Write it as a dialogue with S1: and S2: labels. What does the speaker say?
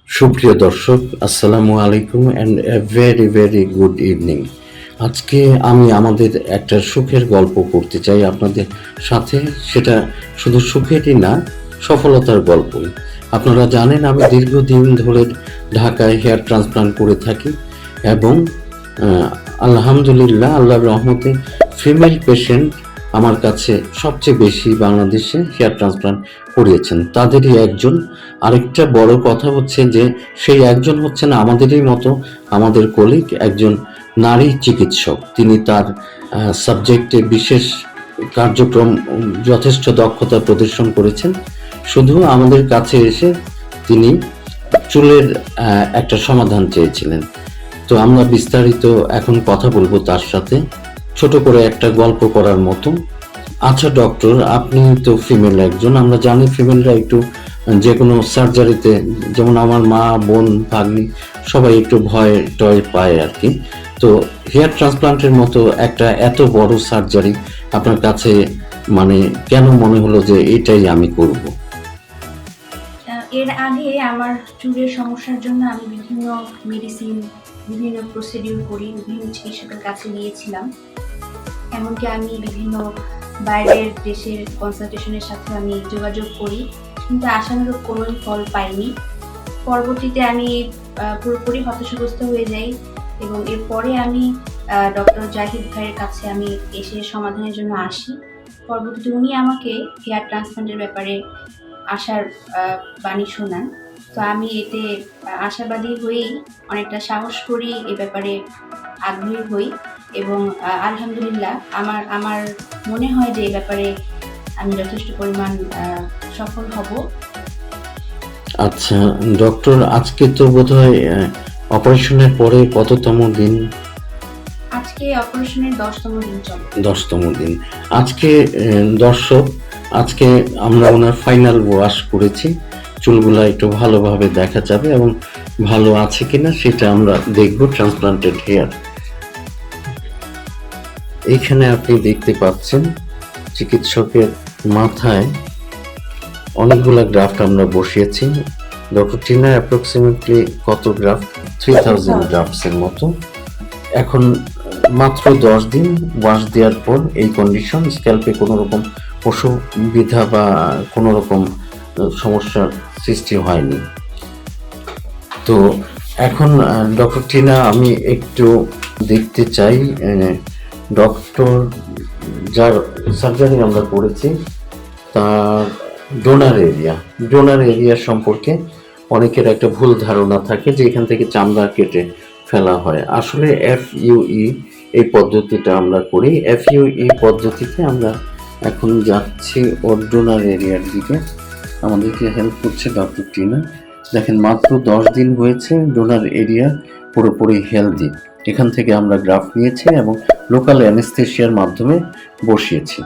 S1: সুপ্রিয় দর্শক, আসসালামু আলাইকুম and a very very good evening. আজকে আমি আমাদের একটা সুখের গল্প করতে চাই আপনাদের সাথে। সেটা শুধু সুখেরই না, সফলতার গল্পই। আপনারা জানেন আমি দীর্ঘদিন ধরে ঢাকায় হেয়ার ট্রান্সপ্লান্ট করে থাকি এবং আলহামদুলিল্লাহ আল্লাহর রহমতে ফিমেল পেশেন্ট আমার কাছে সবচেয়ে বেশি বাংলাদেশে হেয়ার ট্রান্সপ্লান্ট করিয়েছেন, তাদেরই একজন। আরেকটা বড় কথা হচ্ছে যে সেই একজন হচ্ছেন আমাদেরই মতো আমাদের কলিগ, একজন নারী চিকিৎসক। তিনি তার সাবজেক্টে বিশেষ কার্যক্রম যথেষ্ট দক্ষতা প্রদর্শন করেছেন। শুধু আমাদের কাছে এসে তিনি চুলের একটা সমাধান চেয়েছিলেন। তো আমরা বিস্তারিত এখন কথা বলবো তার সাথে, ছোট করে একটা গল্প করার মতো। আচ্ছা ডক্টর, আপনি তো ফিমেল একজন, আমরা জানি ফিমেলরা একটু যে কোনো সার্জারিতে, যেমন আমার মা, বোন, ভাগ্নি সবাই একটু ভয় টয় পায় আর কি। তো হেয়ার ট্রান্সপ্লান্টের মতো একটা এত বড় সার্জারি আপনার কাছে মানে কেন মনে হলো যে এটাই আমি করব?
S2: এর আগে আমার চুলের সমস্যার জন্য আমি বিভিন্ন মেডিসিন, বিভিন্ন প্রসিডিউর করি, বিভিন্ন চিকিৎসকের কাছে গিয়েছিলাম। এমনকি আমি বিভিন্ন বাইরের দেশের কনসালটেশনের সাথে আমি যোগাযোগ করি, কিন্তু আশানুরূপ কোনো ফল পাইনি। পরবর্তীতে আমি পুরোপুরি হতাশাগ্রস্ত হয়ে যাই এবং এরপরে আমি ডক্টর জাহিদ ভাইয়ের কাছে আমি এসে সমাধানের জন্য আসি। পরবর্তীতে উনি আমাকে হেয়ার ট্রান্সপ্লান্টের ব্যাপারে আশার বাণী শোনান। তো আমি এতে আশাবাদী হয়েই অনেকটা সাহস করি, এ ব্যাপারে আগ্রহী হই এবং আলহামদুলিল্লাহ আমার মনে হয় যে এই ব্যাপারে আমি যথেষ্ট পরিমাণ সফল হব।
S1: আচ্ছা ডক্টর, আজকে তো বোধহয় অপারেশনের পরে কততম দিন?
S2: আজকে অপারেশনের 10তম দিন চলে।
S1: 10তম দিন। আজকে দর্শক, আজকে আমরা ওনার ফাইনাল ওয়াশ করেছি। চুলগুলা একটু ভালোভাবে দেখা যাবে এবং ভালো আছে কিনা সেটা আমরা দেখব। ট্রান্সপ্লান্টেড হেয়ার, এইখানে আপনি দেখতে পাচ্ছেন চিকিৎসকের মাথায় অনেকগুলা গ্রাফট আমরা বসিয়েছি। ডক্টর টিনা অ্যাপ্রক্সিমেটলি কত গ্রাফট? 3000 গ্রাফটসের মতো। এখন মাত্র 10 দিন ওয়াশ দেওয়ার পর এই কন্ডিশন, স্ক্যাল্পে কোনো রকম অসুবিধা বা কোনো রকম সমস্যার সৃষ্টি হয়নি। তো এখন ডক্টর টিনা, আমি একটু দেখতে চাই ডক্টর যার সার্জারি আমরা করেছি তার ডোনার এরিয়া সম্পর্কে অনেকের একটা ভুল ধারণা থাকে যে এখান থেকে চামড়া কেটে ফেলা হয়। আসলে এফইউই এই পদ্ধতিটা আমরা করি। এফইউই পদ্ধতিতে আমরা এখন যাচ্ছি ওর ডোনার এরিয়ার দিকে। আমাদেরকে হেল্প করছে ডক্টর টিনা। দেখেন মাত্র 10 দিন হয়েছে, ডোনার এরিয়া পুরোপুরি হেলদি। এখান থেকে আমরা গ্রাফ নিয়েছি এবং লোকাল অ্যানেস্থেশিয়ার মাধ্যমে বসিয়েছি।